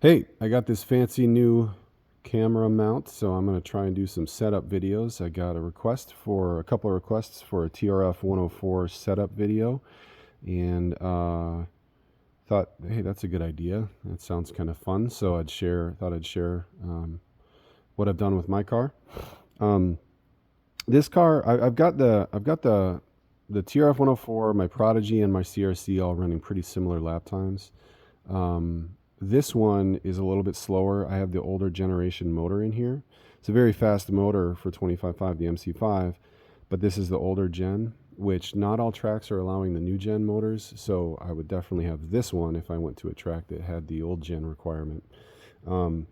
Hey, I got this fancy new camera mount, so I'm going to try and do some setup videos. I got a couple of requests for a TRF104 setup video, and thought, hey, that's a good idea. That sounds kind of fun, so thought I'd share what I've done with my car. This car, I've got the TRF104, my Prodigy, and my CRC all running pretty similar lap times. This one is a little bit slower. I have the older generation motor in here. It's a very fast motor for 25.5, the MC5, but this is the older gen, which not all tracks are allowing the new gen motors, so I would definitely have this one if I went to a track that had the old gen requirement. The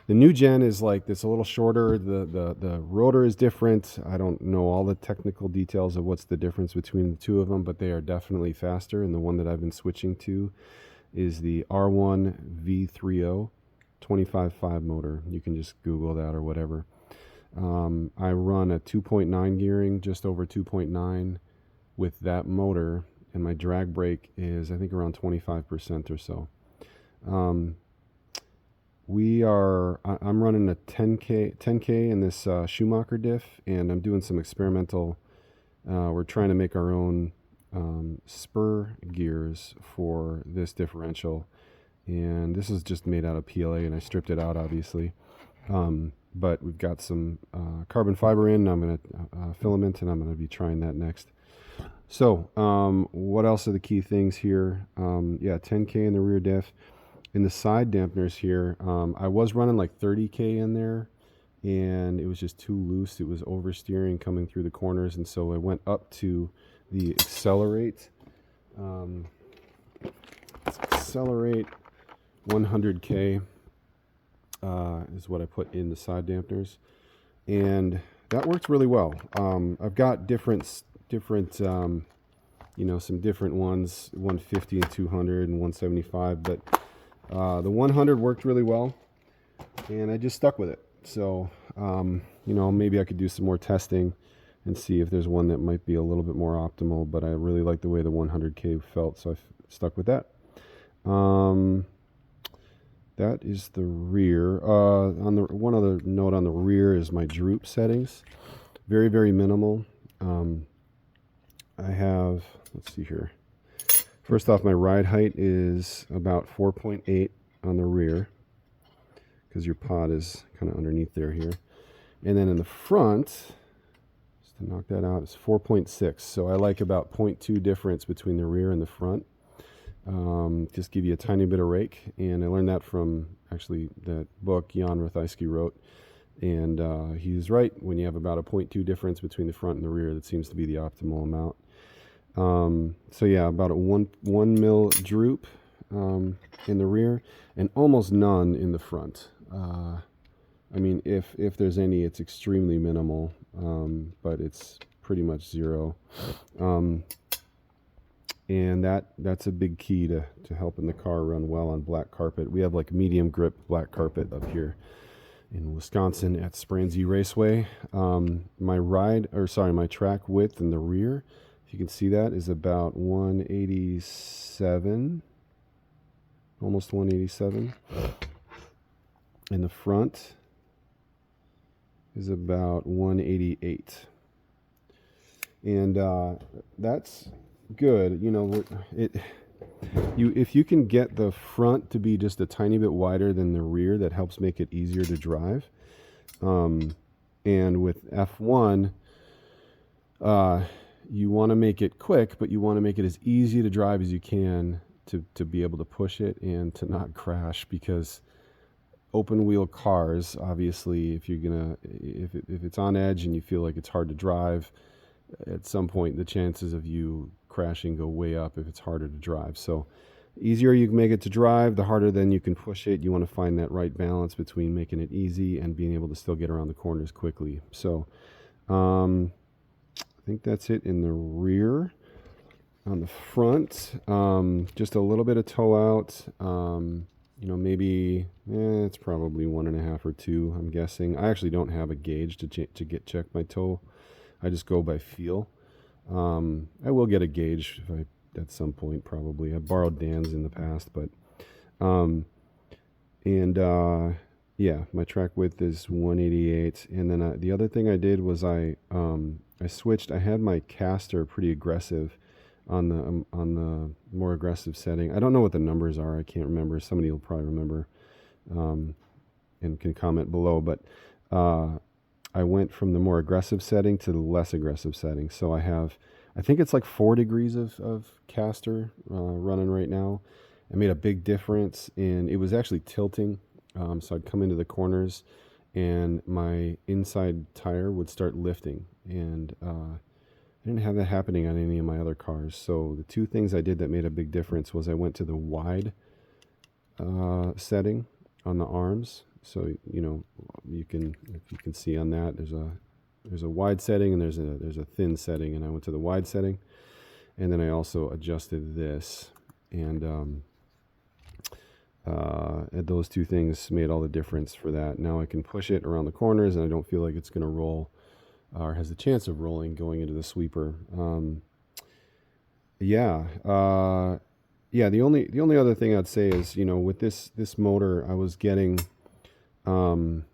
new gen is like this, a little shorter. The rotor is different. I don't know all the technical details of what's the difference between the two of them, but they are definitely faster, and the one that I've been switching to is the R1 V30 25.5 motor. You can just Google that or whatever. I run a 2.9 gearing, just over 2.9 with that motor, and my drag brake is I think around 25% or so. I'm running a 10K in this Schumacher diff, and I'm doing some experimental. We're trying to make our own spur gears for this differential, and this is just made out of PLA, and I stripped it out obviously, but we've got some carbon fiber in. I'm going to filament, and I'm going to be trying that next. So what else are the key things here? Yeah, 10K in the rear diff. In the side dampeners here, I was running like 30K in there, and it was just too loose. It was oversteering coming through the corners, and so I went up to the accelerate 100K is what I put in the side dampeners, and that worked really well. I've got different some different ones, 150 and 200 and 175, but the 100 worked really well, and I just stuck with it. So maybe I could do some more testing and see if there's one that might be a little bit more optimal, but I really like the way the 100K felt, so I stuck with that. That is the rear. One other note on the rear is my droop settings. Very, very minimal. I have, let's see here. First off, my ride height is about 4.8 on the rear, because your pod is kind of underneath there here. And then in the front, to knock that out, it's 4.6. So I like about 0.2 difference between the rear and the front. Just give you a tiny bit of rake. And I learned that from actually that book Jan Rothaisky wrote. And he's right. When you have about a 0.2 difference between the front and the rear, that seems to be the optimal amount. So yeah, about a 1 mil droop in the rear, and almost none in the front. I mean, if there's any, it's extremely minimal, but it's pretty much zero. And that's a big key to helping the car run well on black carpet. We have like medium grip black carpet up here in Wisconsin at Spransey Raceway. My track width in the rear, if you can see that, is about 187, almost 187. In the front is about 188, and that's good. If you can get the front to be just a tiny bit wider than the rear, that helps make it easier to drive. And with F1, you want to make it quick, but you want to make it as easy to drive as you can to be able to push it and to not crash, because open wheel cars, obviously, if it's on edge and you feel like it's hard to drive, at some point the chances of you crashing go way up if it's harder to drive. So easier you can make it to drive, the harder then you can push it. You want to find that right balance between making it easy and being able to still get around the corners quickly. So I think that's it in the rear. On the front, just a little bit of toe out. Maybe it's probably 1.5 or 2, I'm guessing. I actually don't have a gauge to check my toe. I just go by feel. I will get a gauge at some point, probably. I've borrowed Dan's in the past, but And yeah, my track width is 188. And then the other thing I did was I switched. I had my caster pretty aggressive on the more aggressive setting. I don't know what the numbers are. I can't remember. Somebody will probably remember um, and can comment below. But I went from the more aggressive setting to the less aggressive setting. So I think it's like 4 degrees of caster running right now. I made a big difference, and it was actually tilting. So I'd come into the corners, and my inside tire would start lifting. And I didn't have that happening on any of my other cars. So the two things I did that made a big difference was I went to the wide setting on the arms. So you can, if you can see on that, there's a wide setting and there's a thin setting, and I went to the wide setting, and then I also adjusted this, and those two things made all the difference for that. Now I can push it around the corners, and I don't feel like it's going to roll or has a chance of rolling going into the sweeper. Yeah. Yeah, the only other thing I'd say is, with this motor, I was getting um,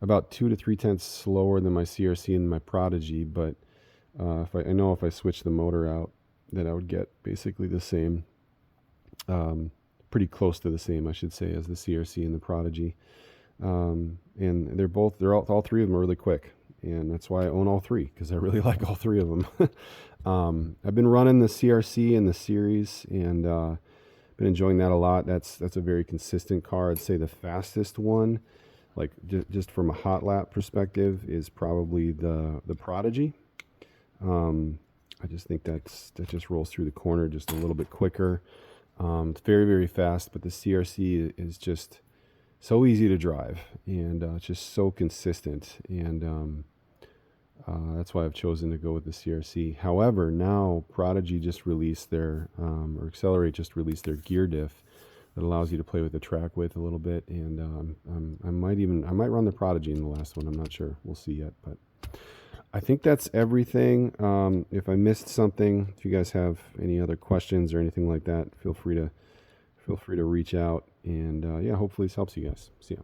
about 2 to 3 tenths slower than my CRC and my Prodigy, but I know if I switch the motor out, that I would get basically the same, pretty close to the same, I should say, as the CRC and the Prodigy. And all three of them are really quick, and that's why I own all three, because I really like all three of them. I've been running the CRC and the Series, and been enjoying that a lot. That's a very consistent car. I'd say the fastest one, like just from a hot lap perspective, is probably the Prodigy. I just think that just rolls through the corner just a little bit quicker. It's very, very fast, but the CRC is just so easy to drive, and it's just so consistent, and that's why I've chosen to go with the CRC. However, now Prodigy just released or Accelerate just released their gear diff that allows you to play with the track width a little bit, and I might run the Prodigy in the last one. I'm not sure. We'll see yet, but I think that's everything. If I missed something, if you guys have any other questions or anything like that, feel free to reach out, and yeah, hopefully this helps you guys. See ya.